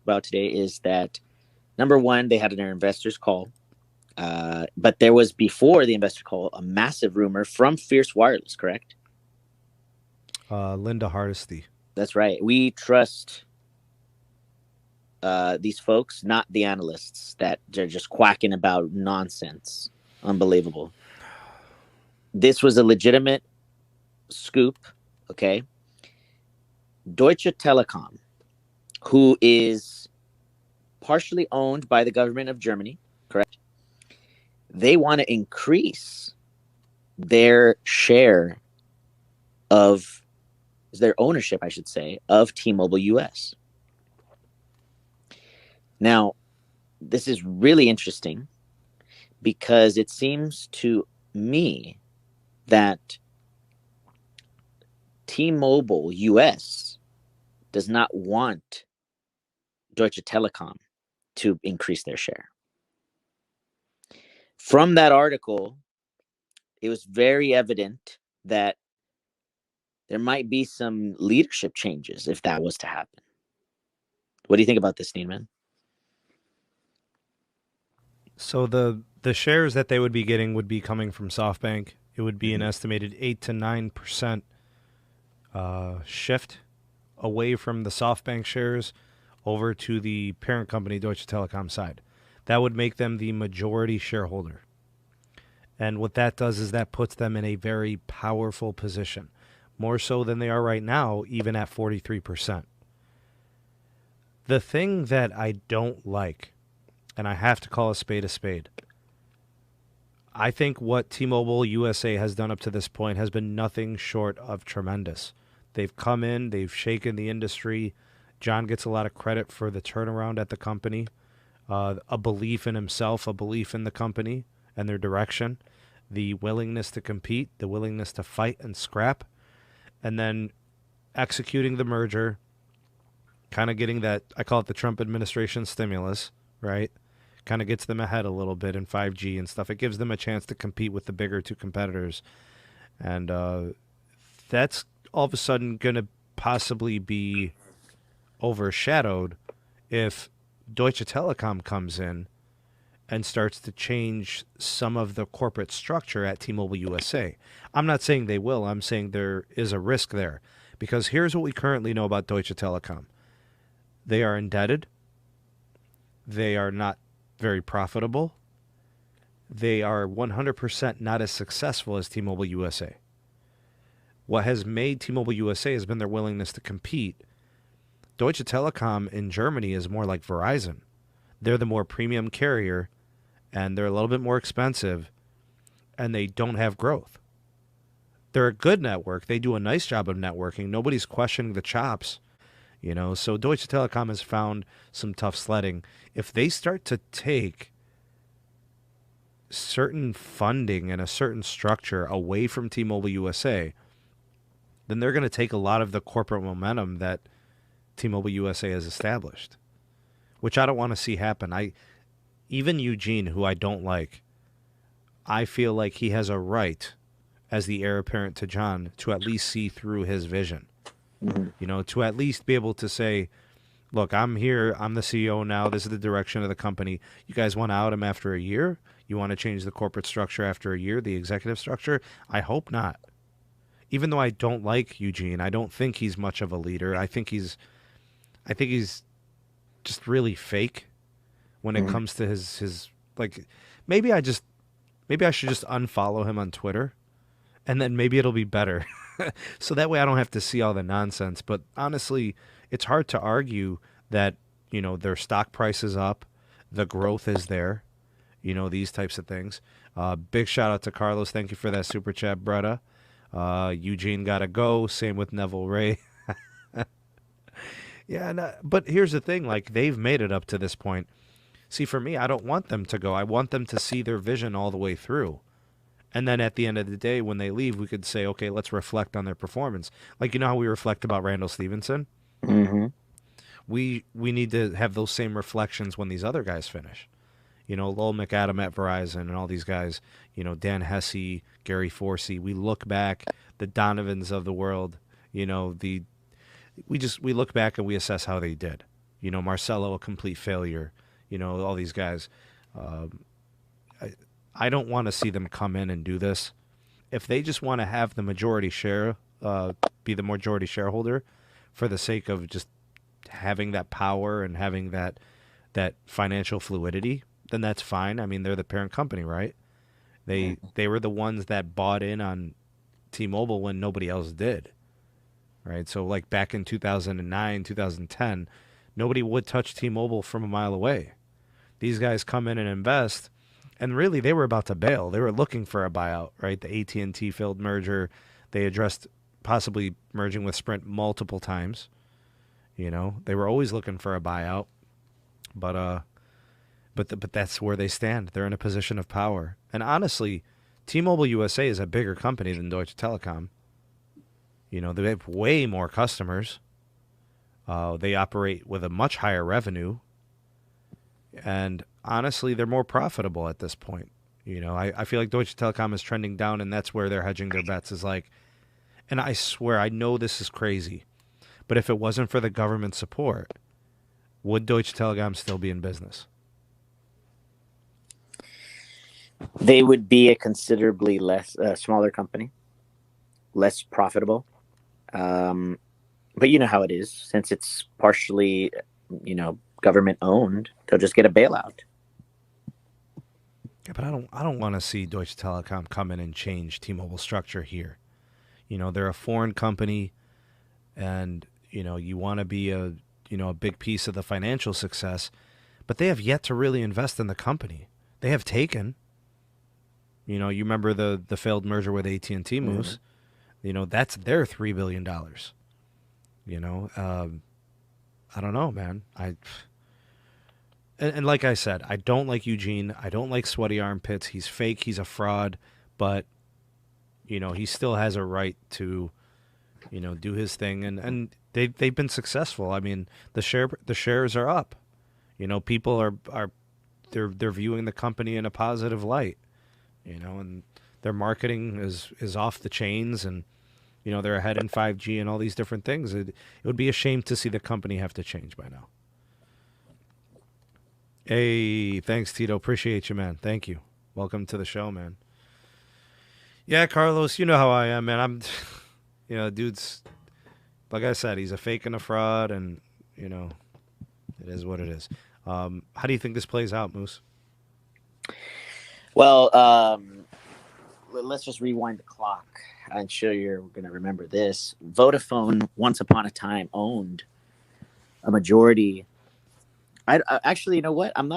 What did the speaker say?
about today is that, number one, they had their investors call. But there was, before the investor call, a massive rumor from Fierce Wireless, correct? Linda Hardesty. That's right. We trust these folks, not the analysts that they're just quacking about nonsense. Unbelievable. This was a legitimate scoop, okay? Deutsche Telekom, who is partially owned by the government of Germany, correct? They want to increase their share of their ownership, I should say, of T-Mobile US. Now, this is really interesting because it seems to me that T-Mobile US does not want Deutsche Telekom to increase their share. From that article, it was very evident that there might be some leadership changes if that was to happen. What do you think about this, Sneedman? So the shares that they would be getting would be coming from SoftBank. It would be an estimated 8 to 9% shift away from the SoftBank shares over to the parent company Deutsche Telekom side. That would make them the majority shareholder. And what that does is that puts them in a very powerful position, more so than they are right now, even at 43%. The thing that I don't like, and I have to call a spade, I think what T-Mobile USA has done up to this point has been nothing short of tremendous. They've come in, they've shaken the industry. John gets a lot of credit for the turnaround at the company, a belief in himself, a belief in the company and their direction, the willingness to compete, the willingness to fight and scrap, and then executing the merger, kind of getting that, I call it the Trump administration stimulus, right? Kind of gets them ahead a little bit in 5G and stuff. It gives them a chance to compete with the bigger two competitors. And that's all of a sudden going to possibly be overshadowed if Deutsche Telekom comes in and starts to change some of the corporate structure at T-Mobile USA. I'm not saying they will. I'm saying there is a risk there. Because here's what we currently know about Deutsche Telekom. They are indebted. They are not very profitable. They are 100% not as successful as T-Mobile USA. What has made T-Mobile USA has been their willingness to compete. Deutsche Telekom in Germany is more like Verizon. They're the more premium carrier, and they're a little bit more expensive, and they don't have growth. They're a good network. They do a nice job of networking. Nobody's questioning the chops, you know. So Deutsche Telekom has found some tough sledding. If they start to take certain funding and a certain structure away from T-Mobile USA, then they're going to take a lot of the corporate momentum that T-Mobile USA has established, which I don't want to see happen. Even Eugene, who I don't like, I feel like he has a right, as the heir apparent to John, to at least see through his vision. Mm-hmm. You know, to at least be able to say, look, I'm here, I'm the CEO now, this is the direction of the company. You guys want to out him after a year? You want to change the corporate structure after a year, the executive structure? I hope not. Even though I don't like Eugene, I don't think he's much of a leader. I think he's just really fake when it comes to his like, maybe I should just unfollow him on Twitter, and then maybe it'll be better. So that way I don't have to see all the nonsense. But honestly, it's hard to argue that, you know, their stock price is up, the growth is there, you know, these types of things. Big shout out to Carlos. Thank you for that super chat, brother. Eugene gotta go. Same with Neville Ray. Yeah, but here's the thing. Like, they've made it up to this point. See, for me, I don't want them to go. I want them to see their vision all the way through. And then at the end of the day, when they leave, we could say, okay, let's reflect on their performance. Like, you know how we reflect about Randall Stevenson? Mm-hmm. We need to have those same reflections when these other guys finish. You know, Lowell McAdam at Verizon and all these guys, you know, Dan Hesse, Gary Forsey. We look back, the Donovans of the world, you know, we look back and we assess how they did. Marcelo a complete failure. All these guys. I don't want to see them come in and do this. If they just want to have the majority share, be the majority shareholder, for the sake of just having that power and having that financial fluidity, then that's fine. I mean, they're the parent company, right? They were the ones that bought in on T-Mobile when nobody else did, right? So like back in 2009, 2010, nobody would touch T-Mobile from a mile away. These guys come in and invest, and really they were about to bail. They were looking for a buyout, right? The AT&T failed merger. They addressed possibly merging with Sprint multiple times. They were always looking for a buyout, but that's where they stand. They're in a position of power. And honestly, T-Mobile USA is a bigger company than Deutsche Telekom. They have way more customers. They operate with a much higher revenue. And honestly, they're more profitable at this point. I feel like Deutsche Telekom is trending down, and that's where they're hedging their bets is like, and I swear, I know this is crazy, but if it wasn't for the government support, would Deutsche Telekom still be in business? They would be a considerably smaller company, less profitable. But you know how it is, since it's partially, government owned, they'll just get a bailout. Yeah, but I don't want to see Deutsche Telekom come in and change T-Mobile structure here. They're a foreign company, and you want to be a big piece of the financial success, but they have yet to really invest in the company. They have taken. You remember the failed merger with AT&T Moose. Mm-hmm. That's their $3 billion. I don't know, man. And like I said, I don't like Eugene. I don't like sweaty armpits. He's fake. He's a fraud. But, he still has a right to, do his thing. And they've been successful. I mean, the shares are up. People are they're viewing the company in a positive light. And their marketing is off the chains, and they're ahead in 5G and all these different things. It would be a shame to see the company have to change by now. Hey, thanks, Tito. Appreciate you, man. Thank you. Welcome to the show, man. Yeah, Carlos, you know how I am, man. I'm, dude's, like I said, he's a fake and a fraud, and, it is what it is. How do you think this plays out, Moose? Well, let's just rewind the clock. I'm sure you're going to remember this. Vodafone, once upon a time, owned a majority. I actually, you know what? I'm not